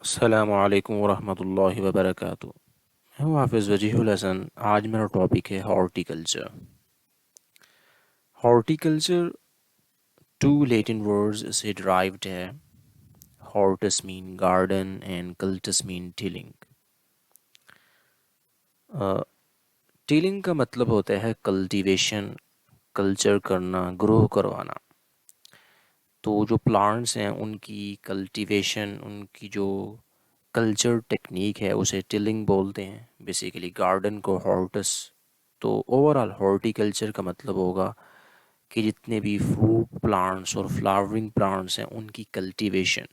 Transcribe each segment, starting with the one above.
السلام علیکم ورحمۃ اللہ وبرکاتہ. میں ہوں حافظ وجیح الحسن. آج میرا ٹاپک ہے horticulture. Horticulture two Latin words سے ڈرائیوڈ ہے. Hortus mean garden and cultus mean tilling. Tilling کا مطلب ہوتا ہے کلٹیویشن، کلچر کرنا، گرو کروانا. تو جو پلانٹس ہیں ان کی کلٹیویشن، ان کی جو کلچر ٹیکنیک ہے اسے ٹلنگ بولتے ہیں. بیسیکلی گارڈن کو ہارٹس. تو اوور آل ہارٹیکلچر کا مطلب ہوگا کہ جتنے بھی فروٹ پلانٹس اور فلاورنگ پلانٹس ہیں ان کی کلٹیویشن،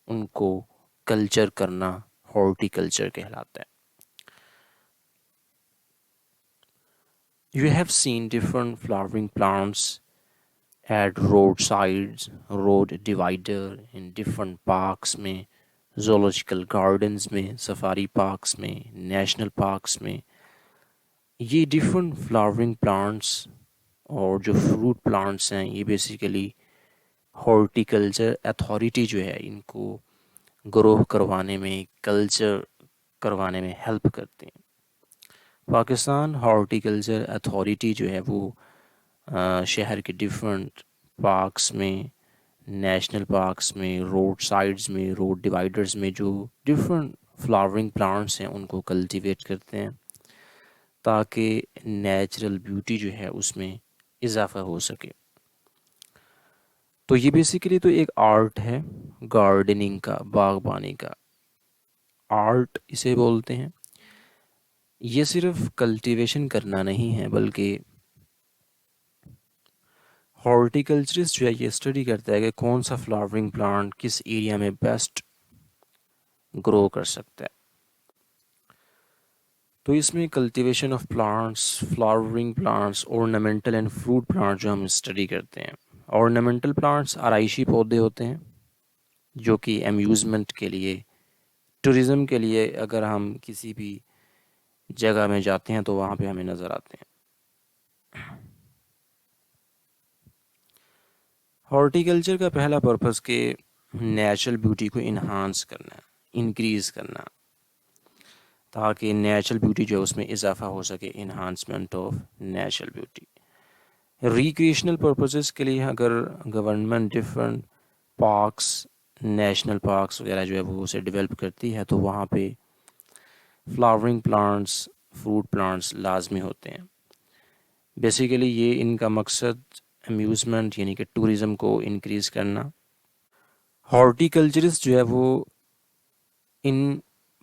ان کو کلچر کرنا ہارٹیکلچر کہلاتا ہے. You have seen different flowering plants at road sides, road divider, ان ڈفرنٹ پارکس میں، زولوجیکل گارڈنز میں، سفاری پارکس میں، نیشنل پارکس میں. یہ ڈفرنٹ فلاورنگ پلانٹس اور جو فروٹ پلانٹس ہیں یہ بیسیکلی ہارٹیکلچر اتھارٹی جو ہے ان کو گروہ کروانے میں، کلچر کروانے میں ہیلپ کرتے ہیں. پاکستان ہارٹیکلچر اتھارٹی جو ہے وہ شہر کے ڈفرنٹ پارکس میں، نیشنل پارکس میں، روڈ سائڈز میں، روڈ ڈیوائڈرز میں جو ڈفرنٹ فلاورنگ پلانٹس ہیں ان کو کلٹیویٹ کرتے ہیں تاکہ نیچرل بیوٹی جو ہے اس میں اضافہ ہو سکے. تو یہ بیسیکلی تو ایک آرٹ ہے گارڈننگ کا، باغبانی کا آرٹ اسے بولتے ہیں. یہ صرف کلٹیویشن کرنا نہیں ہے بلکہ ہارٹیکلچرسٹ جو ہے یہ اسٹڈی کرتا ہے کہ کون سا فلاورنگ پلانٹ کس ایریا میں بیسٹ گرو کر سکتا ہے. تو اس میں cultivation of plants, flowering plants, ornamental and fruit plant جو ہم اسٹڈی کرتے ہیں. ornamental پلانٹس آرائشی پودے ہوتے ہیں جو کہ امیوزمنٹ کے لیے، ٹورزم کے لیے اگر ہم کسی بھی جگہ میں جاتے ہیں تو وہاں پہ ہمیں نظر آتے ہیں. ہارٹیکلچر کا پہلا پرپس کہ نیچرل بیوٹی کو انہانس کرنا، انکریز کرنا تاکہ نیچرل بیوٹی جو ہے اس میں اضافہ ہو سکے، enhancement of natural beauty. Recreational purposes کے لیے اگر government different parks, national parks وغیرہ جو ہے وہ اسے ڈیولپ کرتی ہے تو وہاں پہ فلاورنگ پلانٹس، فروٹ پلانٹس لازمی ہوتے ہیں. بیسیکلی یہ ان کا مقصد امیوزمنٹ یعنی کہ ٹورزم کو انکریز کرنا. ہارٹیکلچرسٹ جو ہے وہ ان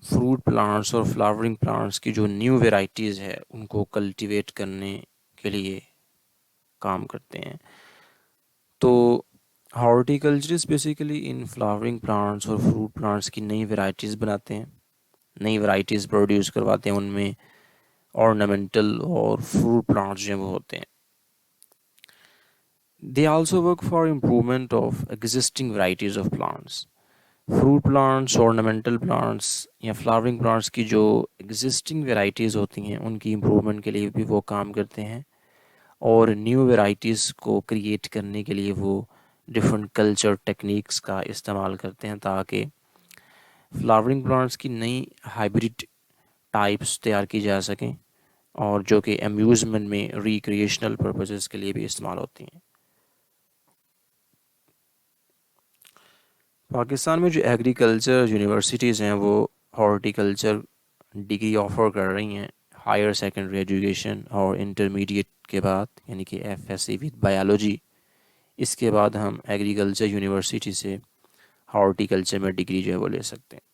فروٹ پلانٹس اور فلاورنگ پلانٹس کی جو نیو ویرائٹیز ہے ان کو کلٹیویٹ کرنے کے لیے کام کرتے ہیں. تو ہارٹیکلچرسٹ بیسیکلی ان فلاورنگ پلانٹس اور فروٹ پلانٹس کی نئی ویرائٹیز بناتے ہیں، نئی ویرائٹیز پروڈیوس کرواتے ہیں. ان میں ornamental اور فروٹ پلانٹس جو ہیں وہ ہوتے ہیں. They also work for improvement of existing varieties of plants. Fruit plants, ornamental plants یا فلاورنگ پلانٹس کی جو ایگزسٹنگ ویرائٹیز ہوتی ہیں ان کی امپرومنٹ کے لیے بھی وہ کام کرتے ہیں اور نیو ویرائٹیز کو کریٹ کرنے کے لیے وہ ڈفرینٹ کلچر ٹیکنیکس کا استعمال کرتے ہیں تاکہ فلاورنگ پلانٹس کی نئی ہائیبریڈ ٹائپس تیار کی جا سکیں اور جو کہ امیوزمنٹ میں، ریکریشنل پرپسز کے لیے بھی استعمال ہوتی ہیں. پاکستان میں جو ایگریکلچر یونیورسٹیز ہیں وہ ہارٹیکلچر ڈگری آفر کر رہی ہیں ہائر سیکنڈری ایجوکیشن اور انٹرمیڈیٹ کے بعد، یعنی کہ F S C with biology. اس کے بعد ہم ایگریکلچر یونیورسٹی سے ہارٹیکلچر میں ڈگری جو ہے وہ لے سکتے ہیں.